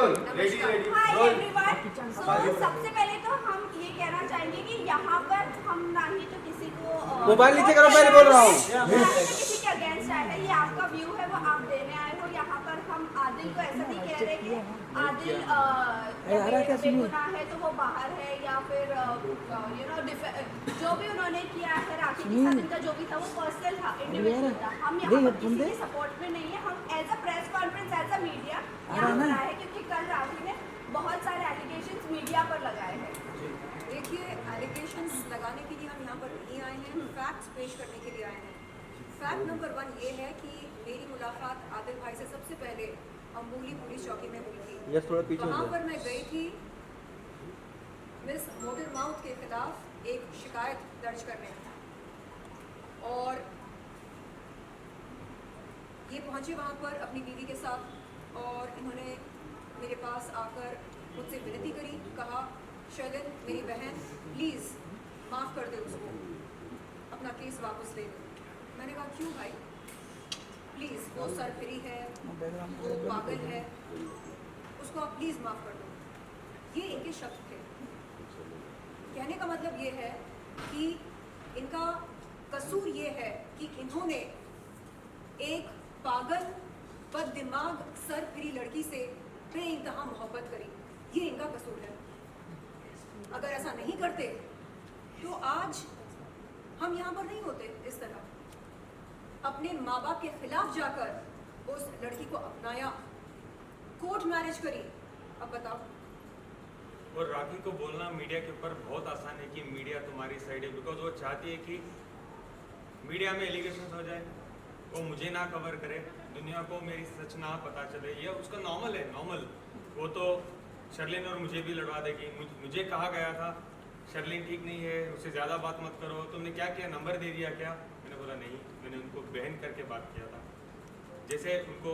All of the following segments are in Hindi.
Hi everyone. सबसे पहले तो हम ये कहना चाहेंगे कि यहाँ पर हम ना ही तो किसी को मोबाइल नीचे करो, पहले बोल रहा हूँ। किसी के अगेंस्ट आए हैं, ये आपका व्यू है वो आप देने आए हो। यहाँ पर हम आदिल को ऐसा नहीं कह रहे कि आदिल बेगुनाह है तो वो बाहर है, या फिर जो भी उन्होंने किया है राखी के साथ इनका जो भी था वो पर्सनल था, इंडिविजुअल था। हम यहाँ पर किसी के सपोर्ट में नहीं है। हम as a press conference, as a media यहाँ पर आए हैं क्योंकि कल राखी ने बहुत सारे एलिगेशंस मीडिया पर लगाए हैं। देखिए, एलिगेशंस लगाने के लिए हम यहाँ पर नहीं आए हैं, फैक्ट्स पेश करने के लिए आए हैं। फैक्ट नंबर 1 ये है कि मेरी मुलाकात आदिल भाई से सबसे पहले अम्बोली पुलिस चौकी में हुई थी। वहाँ पर मैं गई थी मिस मोटर माउथ के खिलाफ एक शिकायत दर्ज करने, और ये पहुँचे वहाँ पर अपनी बीवी के साथ, और इन्होंने मेरे पास आकर मुझसे विनती करी, कहा शर्लिन मेरी बहन प्लीज़ माफ़ कर दे उसको, अपना केस वापस ले लो। मैंने कहा क्यों भाई, प्लीज़ वो सरफिरी है, वो पागल है, उसको आप प्लीज़ माफ़ कर दो। ये इनके शब्द थे। कहने का मतलब ये है कि इनका कसूर ये है कि इन्होंने एक पागल बददिमाग सरफिरी लड़की से बेइंतहा मोहब्बत करी, ये इनका कसूर है। अगर ऐसा नहीं करते तो आज हम यहाँ पर नहीं होते। इस तरह अपने माँ बाप के खिलाफ जाकर उस लड़की को अपनाया, कोर्ट मैरिज करी। अब बताओ। और राखी को बोलना मीडिया के ऊपर बहुत आसान है कि मीडिया तुम्हारी साइड है, बिकॉज वो चाहती है कि मीडिया में एलिगेशन हो जाए, वो मुझे ना कवर करे, दुनिया को मेरी सच ना पता चले। ये उसका नॉर्मल है, नॉर्मल। वो तो शर्लिन और मुझे भी लड़वा देगी। मुझे कहा गया था शर्लिन ठीक नहीं है, उससे ज़्यादा बात मत करो। तुमने क्या किया, नंबर दे दिया क्या? मैंने बोला नहीं, मैंने उनको बहन करके बात किया था। जैसे उनको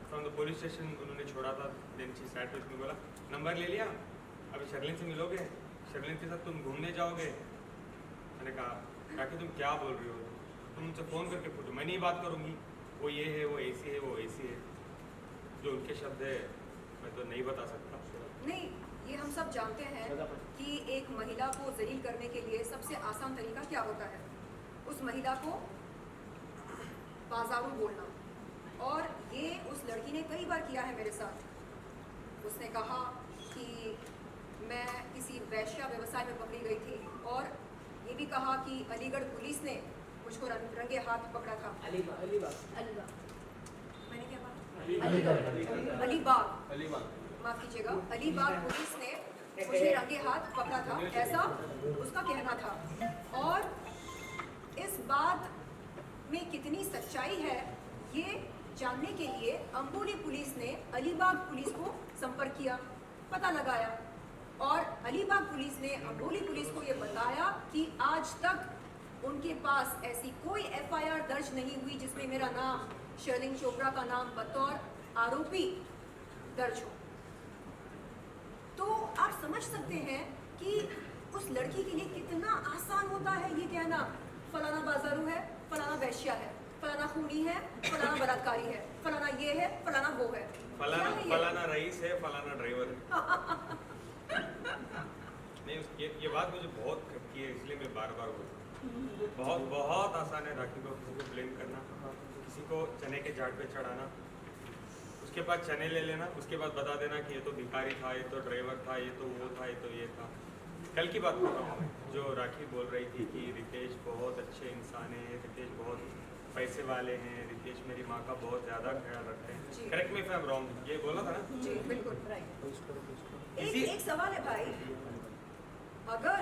फ्रॉम द पुलिस स्टेशन उन्होंने छोड़ा था, then she sat with me, बोला नंबर ले लिया, अभी शर्लिन से मिलोगे, शर्लिन के साथ तुम घूमने जाओगे। मैंने कहा कि तुम क्या बोल रही हो, तुम उनसे फ़ोन करके पूछो, मैं नहीं बात करूँगी, वो ये है, वो ऐसी है, वो ऐसी है। जो उनके शब्द है मैं तो नहीं बता सकता। नहीं, ये हम सब जानते हैं कि एक महिला को जलील करने के लिए सबसे आसान तरीका क्या होता है, उस महिला को बाजारू बोलना। और ये उस लड़की ने कई बार किया है मेरे साथ। उसने कहा कि मैं किसी वैश्या व्यवसाय में पकड़ी गई थी, और ये भी कहा कि अलीगढ़ पुलिस ने मुझको रंगे हाथ पकड़ा था। मैंने क्या कहा? अलीबाग, माफ कीजिएगा, अलीबाग पुलिस ने मुझे रंगे हाथ पकड़ा था, ऐसा उसका कहना था। और इस बात में कितनी सच्चाई है ये जानने के लिए अम्बोली पुलिस ने अलीबाग पुलिस को संपर्क किया, पता लगाया, और अलीबाग पुलिस ने अम्बोली पुलिस को ये बताया कि आज तक उनके पास ऐसी कोई FIR दर्ज नहीं हुई जिसमें मेरा नाम, शर्लिन चोपड़ा का नाम बतौर आरोपी दर्ज हो। तो आप समझ सकते हैं कि उस लड़की के लिए कितना आसान होता है ये कहना, फलाना बाजारू है, फलाना वैश्या है, फलाना खूनी है, फलाना बलात्कारी है, फलाना ये है, फलाना वो है, फलाना रईस है, फलाना ड्राइवर है। नहीं, ये बात मुझे बहुत खटकी है, इसलिए मैं बार बार बोलता हूँ। बहुत आसान है राखी को किसी को ब्लेम करना, किसी को चने के झाड़ पे चढ़ाना, उसके बाद चने ले लेना, उसके बाद बता देना कि ये तो भिखारी था, ये तो ड्राइवर था, ये तो वो था, ये तो ये था। कल की बात कर रहा हूँ मैं, जो राखी बोल रही थी कि रितेश बहुत अच्छे इंसान है, रितेश बहुत पैसे वाले हैं, रितेश मेरी माँ का बहुत ज़्यादा ख्याल रखते हैं। Correct me if I am wrong, ये बोला था ना? जी बिल्कुल राइट। एक सवाल है भाई, अगर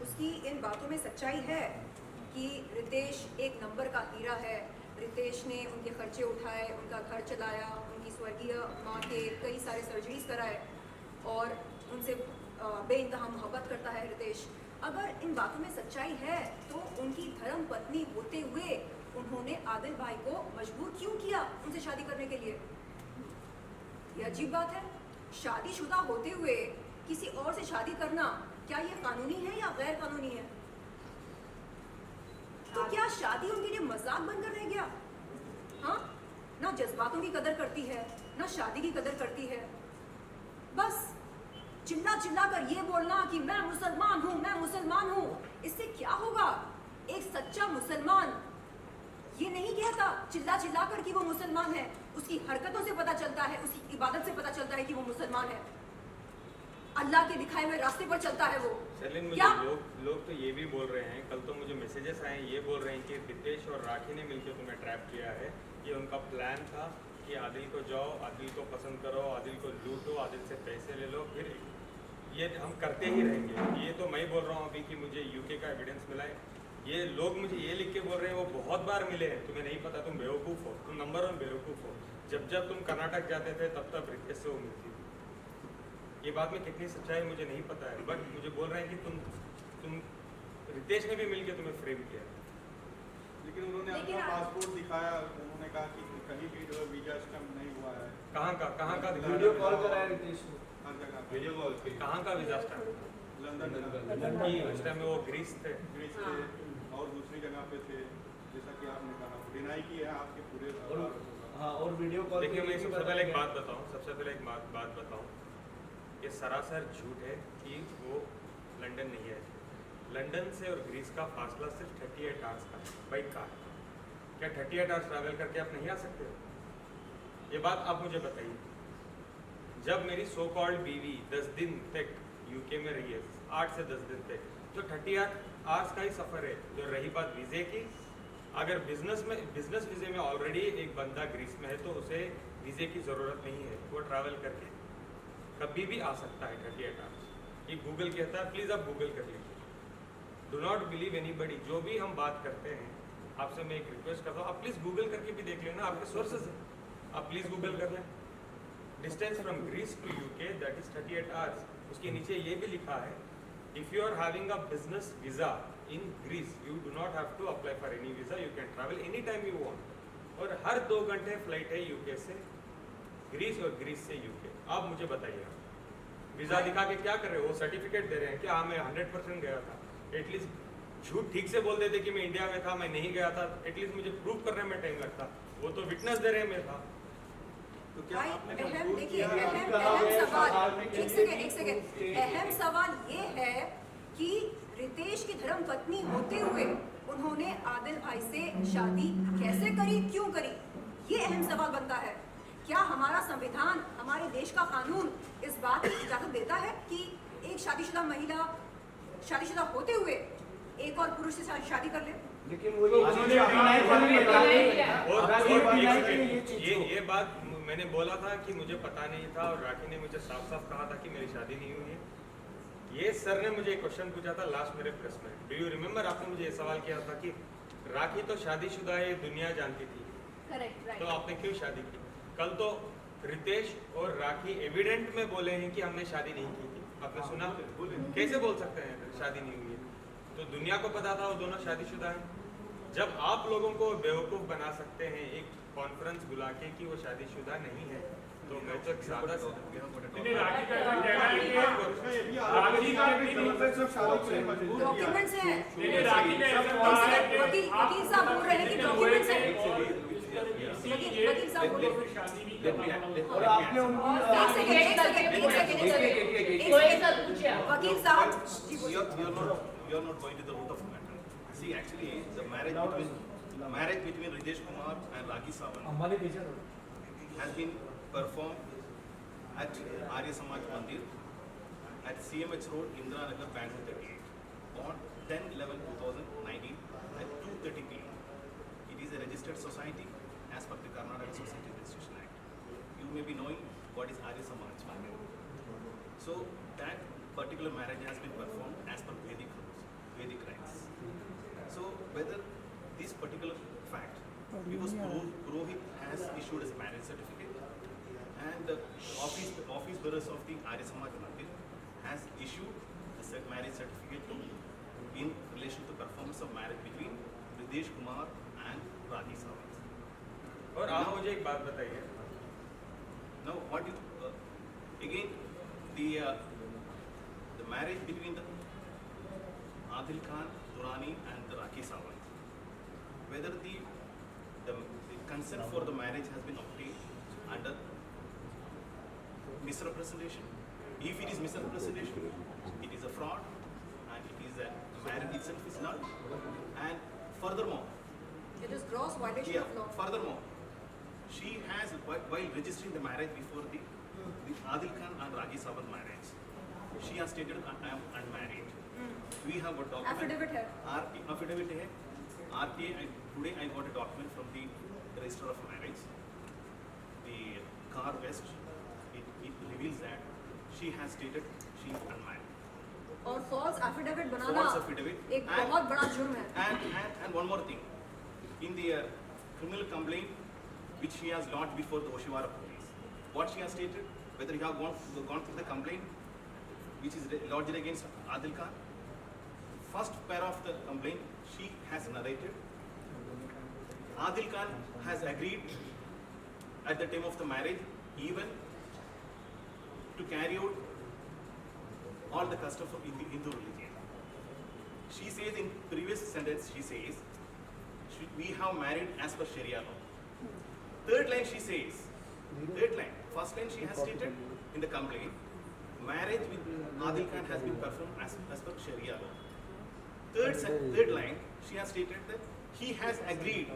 उसकी इन बातों में सच्चाई है कि रितेश एक नंबर का हीरा है, रितेश ने उनके खर्चे उठाए, उनका घर चलाया, उनकी स्वर्गीय माँ के कई सारे सर्जरीज कराए, और उनसे बेइंतहा मोहब्बत करता है रितेश, अगर इन बातों में सच्चाई है तो उनकी धर्म पत्नी होते हुए उन्होंने आदिल भाई को मजबूर क्यों किया उनसे शादी करने के लिए? ये अजीब बात है। शादीशुदा होते हुए किसी और से शादी करना क्या ये कानूनी है या गैर कानूनी है? तो क्या शादी उनके लिए मजाक बनकर रह गया? हाँ, ना जज्बातों की कदर करती है, ना शादी की कदर करती है, चिल्लाकर ये बोलना कि मैं मुसलमान हूँ, इससे क्या होगा? एक सच्चा मुसलमान ये नहीं कहता चिल्ला कर कि वो मुसलमान है। उसकी हरकतों से पता चलता है, उसकी इबादत से पता चलता है कि वो मुसलमान है। अल्लाह के दिखाए हुए रास्ते पर चलता है वो। सेलिन, मुझे क्या लोग तो ये भी बोल रहे हैं, कल तो मुझे मैसेजेस आए ये बोल रहे हैं कि रितेश और राखी ने मिलकर तुम्हें ट्रैप किया है। ये उनका प्लान था कि आदिल को जाओ, आदिल को पसंद करो, आदिल को लूटो, आदिल से पैसे ले लो, फिर ये हम करते ही रहेंगे। ये तो मैं बोल रहा हूँ अभी कि मुझे यूके का एविडेंस मिला है। ये लोग मुझे ये लिख के बोल रहे हैं वो बहुत बार मिले हैं, तुम्हें नहीं पता, तुम बेवकूफ़ हो, तुम नंबर 1 बेवकूफ़ हो। जब तुम कर्नाटक जाते थे तब रितेश से वो मिलती थी। ये बात में कितनी सच्चाई मुझे नहीं पता है, बट मुझे बोल रहे हैं कि तुम रितेश ने भी मिलके तुम्हें फ्रेम किया। लेकिन उन्होंने अपना पासपोर्ट दिखाया, उन्होंने कहा कि कहीं भी जो वीजा स्टैम्प नहीं हुआ है। कहाँ का वीडियो कॉल कराया रितेश को, हर जगह वीडियो कॉल पे। कहाँ का वीजा स्टैम्प? लंदन की उस टाइम में वो ग्रीस थे और दूसरी जगह पे थे, जैसा कि आपने कहा डिनाई की है आपके पूरे। हाँ, और वीडियो कॉल। देखिए, मैं सबसे पहले एक बात बताऊं, ये सरासर झूठ है कि वो लंदन नहीं है। लंदन से और ग्रीस का फासला सिर्फ 38 आवर्स का है बाई कार। क्या 38 आवर्स ट्रैवल करके आप नहीं आ सकते हो? ये बात आप मुझे बताइए। जब मेरी सो कॉल्ड बीवी 10 दिन तक यूके में रही है, 8 से 10 दिन तक, तो 38 आवर्स का ही सफ़र है। जो रही बात वीज़े की, अगर बिजनेस वीज़े में ऑलरेडी एक बंदा ग्रीस में है तो उसे वीज़े की ज़रूरत नहीं है, वो ट्रैवल करके कभी भी आ सकता है 38 आवर्स। ये गूगल कहता है, प्लीज़ आप गूगल कर लीजिए। Do not believe anybody. जो भी हम बात करते हैं, आपसे मैं एक रिक्वेस्ट करता हूँ, आप प्लीज़ गूगल करके भी देख लेना, आपके सोर्सेज हैं, आप प्लीज़ गूगल कर लें। Distance from Greece to UK that is 38 hours. उसके नीचे ये भी लिखा है, if you are having a business visa in Greece you do not have to apply for any visa, you can travel any time you want. और हर 2 घंटे फ्लाइट है यूके से ग्रीस और ग्रीस से यूके। आप मुझे बताइए, वीज़ा दिखा के क्या कर रहे हो? वो सर्टिफिकेट दे रहे हैं कि हाँ मैं 100% गया था। एटलीस्ट झूठ ठीक से बोल देते कि मैं इंडिया में था, मैं नहीं गया था, एटलीस्ट मुझे प्रूव करने में टाइम लगता। वो तो विटनेस दे रहे हैं मैं था। तो क्या आपने देखिए, अहम सवाल, एक सेकेंड, अहम सवाल ये है कि रितेश की धर्म पत्नी होते हुए उन्होंने आदिल भाई से शादी कैसे करी, क्यों करी? ये अहम सवाल बनता है। क्या हमारा संविधान, हमारे देश का कानून इस बात की इजाजत देता है कि एक शादीशुदा महिला शादीशुदा होते हुए एक और पुरुष से शादी कर ले? लेकिन वो ये बात मैंने बोला था कि मुझे पता नहीं था, और राखी ने मुझे साफ साफ कहा था कि मेरी शादी नहीं हुई है। ये सर ने मुझे एक क्वेश्चन पूछा था लास्ट मेरे प्रेस में, डू यू रिमेम्बर? आपने मुझे ये सवाल किया था कि राखी तो शादीशुदा है, दुनिया जानती थी, करेक्ट, राइट। तो आपने क्यों शादी की? कल तो रितेश और राखी एविडेंट में बोले हैं कि हमने शादी नहीं की थी। आपने सुना? कैसे बोल सकते हैं शादी नहीं हुई है? तो दुनिया को पता था वो दोनों शादीशुदा हैं। जब आप लोगों को बेवकूफ़ बना सकते हैं एक कॉन्फ्रेंस बुला के कि वो शादीशुदा नहीं है, तो मैं तो सादा डॉक्यूमेंट्स हैं, वकील साहब बोल रहे हैं कि डॉक्यूमेंट्स हैं। वकील साहब बोल रहे हैं। और आपने वकील साहब You are not going to the root of the matter. See, actually, the marriage between Ritesh Kumar and Rakhi Sawant has been performed at Arya Samaj Mandir at CMH Road, Indira Nagar, Bangalore 38 on 10/11/2019 at 2:30 p.m. It is a registered society as per the Karnataka Society Registration Act. You may be knowing what is Arya Samaj Mandir. So that particular marriage has been performed as per Vedic rules, Vedic rites. So whether this particular fact, because Purohit has issued his marriage certificate, and the office bearers of the Arya Samaj Mandir has issued the marriage certificate in relation to performance of marriage between Ritesh Kumar and Rakhi Sawant. और आप मुझे एक बात बताइए, Now what you again the marriage between the Adil Khan Durrani and the Rakhi Sawant, whether the consent for the marriage has been obtained under misrepresentation If it is misrepresentation, it is a fraud, and it is a marriage itself is null. And furthermore, It is gross violation yeah, of law. furthermore, she has, while registering the marriage before the Adil Khan and Ragi Sawant marriage, she has stated, I am unmarried. We have got document. Affidavit है. Affidavit है. RTA, today I got a document from the Register of Marriage. The Car West, it reveals that she has stated she is unmarried. और false affidavit बनाना False affidavit. एक बहुत बड़ा जुर्म है. And one more thing. In the criminal complaint which she has lodged before the Oshiwara police, what she has stated, whether you have gone through the complaint which is lodged against Adil Khan, first pair of the complaint she has narrated, Adil Khan has agreed at the time of the marriage even to carry out all the customs of Hindu religion. She says in previous sentence, she says, we have married as per Sharia law. Third line she says, first line she has stated in the complaint, marriage with Adil Khan has been performed as per Sharia law. Third line she has stated that he has agreed,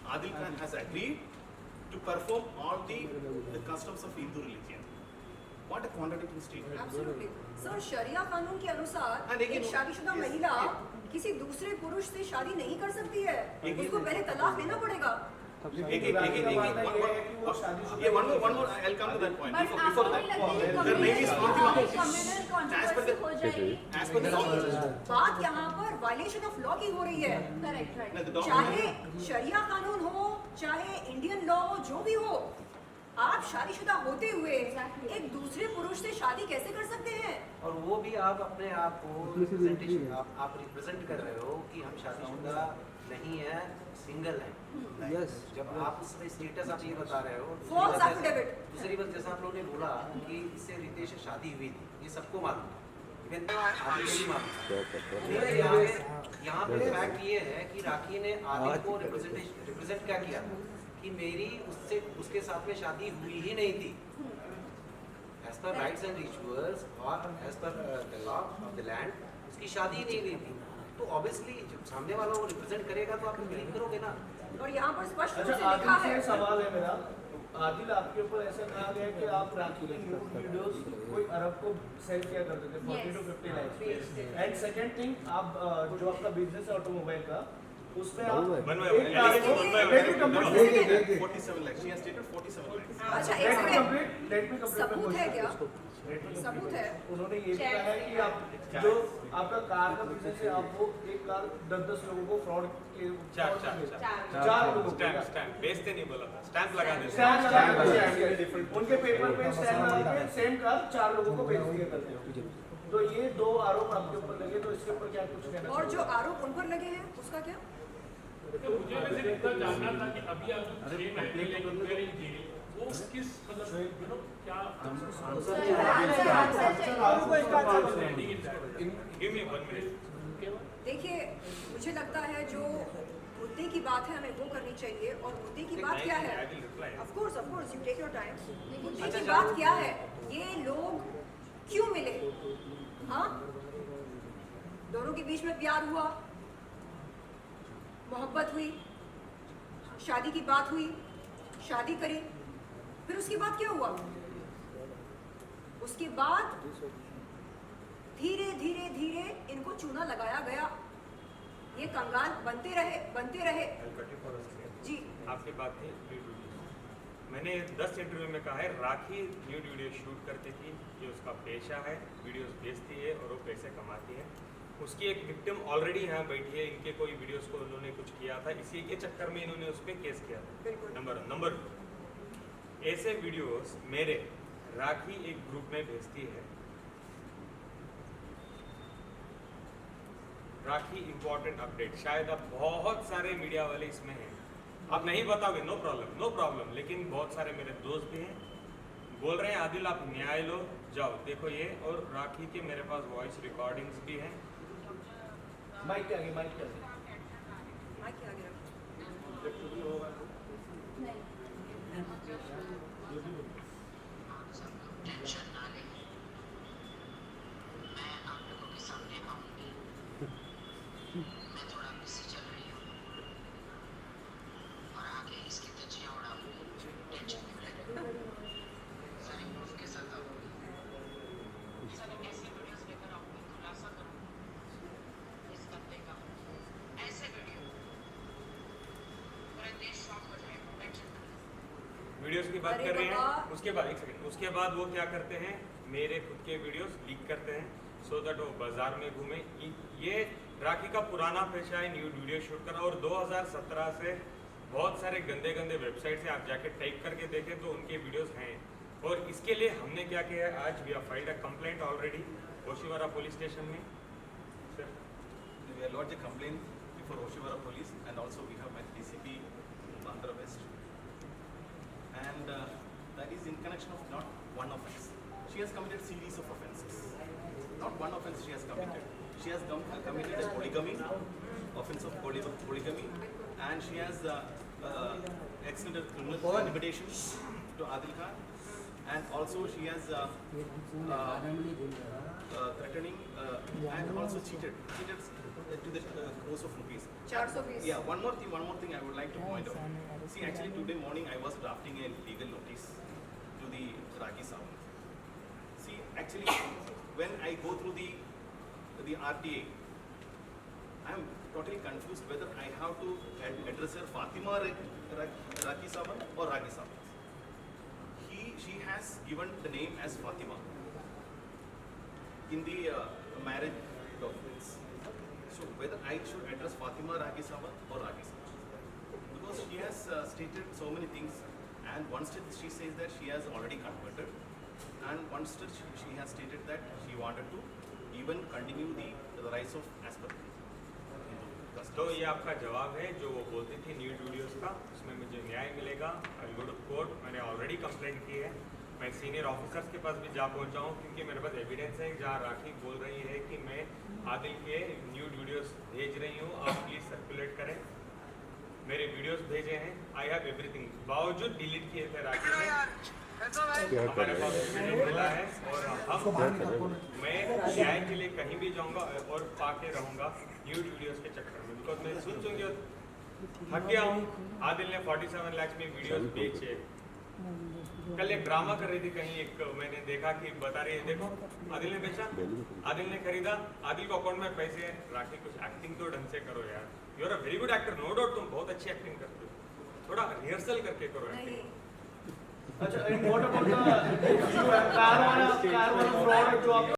Adil Khan has agreed to perform all the customs of Hindu religion. What a contradicting statement. Absolutely. Sir शरिया कानून के अनुसार हाँ, लेकिन एक शादीशुदा महिला किसी दूसरे पुरुष से शादी नहीं कर सकती है. उसको पहले तलाक देना पड़ेगा. One more, I'll come to that point. But Before आपको that, नहीं लगती है the name is communal As per controversy the- हो जाएगी? as per the document, बात यहाँ पर वायलेशन ऑफ लॉ की हो रही है. Correct right. no, the चाहे document, शरिया कानून हो, चाहे इंडियन लॉ हो, जो भी हो, आप शादीशुदा होते हुए Exactly. एक दूसरे पुरुष से शादी कैसे कर सकते हैं? और वो भी आप अपने आप को रिप्रेजेंटेशन आप रिप्रेजेंट कर रहे हो कि हम शादीशुदा नहीं है, सिंगल है. यस जब आप उसमें स्टेटस आप ये बता रहे हो. False affidavit. दूसरी बात जैसा आप लोगों ने बोला कि इससे रितेश से शादी हुई थी, ये सबको मालूम था. इवन आदिल को भी मालूम था. लेकिन यहाँ पे फैक्ट ये है कि राखी ने आदिल को रिप्रेजेंट क्या किया कि मेरी उसके साथ में शादी हुई ही नहीं थी. As per rites and rituals or as per the law of the land, उसकी शादी ही नहीं हुई थी. तो ऑब्वियसली जब सामने वाला वो रिप्रेजेंट करेगा तो आप बिलीव करोगे ना. और यहाँ पर स्पष्ट रूप अच्छा, से लिखा आदिल है. से सवाल है मेरा. आदिल, आपके ऊपर ऐसा कहा गया कि आप राखी की वीडियोस कोई अरब को सेंड किया करते थे 40 to 50 likes. And second thing, आप जो आपका बिजनेस है ऑटोमोबाइल का, उसमें आप एक कार को let me complete. 47 lakhs. She has stated 47 lakhs. अच्छा, एक Let me second. complete. Let me complete. सबूत है क्या? Let me सबूत complete. है. उन्होंने ये भी कहा है कि आप जो आपका कार का बिजनेस है, आप वो एक कार 10-10 लोगों को फ्रॉड के चार लोगों को स्टैम्प बेचते नहीं बोला था, स्टैम्प लगा देते. स्टैम्प लगा के उनके पेपर पे स्टैम्प लगा के सेम कार 4 लोगों को बेच दिया करते हो. तो ये 2 आरोप आपके ऊपर लगे, तो इसके ऊपर क्या कुछ कहना और जो आरोप उन पर लगे हैं उसका क्या? तो मुझे वैसे इतना जानना था कि अभी आप 6 महीने इंक्वायरी की वो किस मतलब क्या Give me 1 minute. देखिए, मुझे लगता है जो मुद्दे की बात है हमें वो करनी चाहिए. और मुद्दे की बात क्या है? I will reply. Of course, you take your time. मुद्दे अच्छा, की बात क्या है? ये लोग क्यों मिले? हाँ? दोनों के बीच में प्यार हुआ, मोहब्बत हुई, शादी की बात हुई, शादी करी, फिर उसके बाद क्या हुआ? उसके बाद धीरे धीरे धीरे इनको चूना लगाया गया. ये कंगाल बनते रहे. I'll cut you for a second. जी. आपकी बात थी न्यूड वीडियो. मैंने 10 इंटरव्यू में कहा है राखी न्यूड वीडियो शूट करती थी, ये उसका पेशा है, वीडियोस बेचती है और वो पैसे कमाती है. उसकी एक विक्टिम ऑलरेडी यहाँ बैठी है, इनके कोई वीडियोस को उन्होंने कुछ किया था, इसी के चक्कर में इन्होंने उस पर केस किया था. बिल्कुल. नंबर 2, ऐसे वीडियोस मेरे राखी एक ग्रुप में भेजती है. राखी इंपॉर्टेंट अपडेट, शायद अब बहुत सारे मीडिया वाले इसमें हैं, आप नहीं बताओगे, नो प्रॉब्लम, लेकिन बहुत सारे मेरे दोस्त भी हैं, बोल रहे हैं आदिल आप न्याय लो, जाओ देखो ये. और राखी के मेरे पास वॉइस रिकॉर्डिंग्स भी हैं. माइक क्या है? माइक आ गया. नहीं. बात अरे कर रहे हैं बाबा। उसके बाद एक सेकंड उसके बाद वो क्या करते हैं मेरे खुद के वीडियोस लीक करते हैं सो दैट वो बाजार में घूमे ये राखी का पुराना पेशा है न्यूड वीडियो शूट करना और 2017 से बहुत सारे गंदे गंदे वेबसाइट से आप जाके टाइप करके देखें तो उनके वीडियोस हैं और इसके लिए हमने क्या किया है आज we have filed a complaint already Oshiwara police station में sir We have lodged a complaint before Oshiwara Police and also we have met DCP Andhra West. And that is in connection of not one offence. She has committed series of offences. Not one offence she has committed. She has committed a polygamy, offence of polygamy, and she has extended criminal limitations to Adil Khan, and also she has threatening and also cheated to the crores of rupees. 420 Yeah, one more thing I would like to point out. See, actually today morning I was drafting a legal notice to the Rakhi Sawant. See, actually when I go through the RTA, I am totally confused whether I have to address her Fatima Rakhi Sawant or Rakhi Sawant. She has given the name as Fatima in the marriage documents. So whether I should address Fatima Rakhi Sawant or Rakhi Sawant, because she has stated so many things, and one state she says that she has already converted, and one state she has stated that she wanted to even continue the rise of as per Hindu customs. तो ये आपका जवाब है जो वो बोलती थी न्यूड वीडियोस का उसमें मुझे न्याय मिलेगा आई गो टू कोर्ट मैंने ऑलरेडी कंप्लेंट की है मैं सीनियर ऑफिसर्स के पास भी जा पहुंचा हूँ क्योंकि मेरे पास एविडेंस है जहाँ राखी बोल रही है कि मैं आदिल के न्यूड वीडियोस भेज रही हूँ आप प्लीज सर्कुलेट करें मेरे वीडियोस भेजे हैं आई हैव एवरीथिंग बावजूद डिलीट किए थे राखी ने हमारे पास एविडेंस मिला है और हम मैं न्याय के लिए कहीं भी जाऊंगा और पाके रहूंगा न्यूड वीडियोस के चक्कर में बिकॉज मैं सुन के थक गया हूँ आदिल ने 47 लाख में वीडियोस बेचे कल एक ड्रामा कर रही थी कहीं एक मैंने देखा कि बता रही है देखो आदिल ने बेचा आदिल ने खरीदा आदिल को अकाउंट में पैसे हैं राखी कुछ एक्टिंग तो ढंग से करो यार you are a very good actor no doubt तुम बहुत अच्छी एक्टिंग करते हो थोड़ा रिहर्सल करके करो नहीं अच्छा, and what about the car वाला fraud जो आप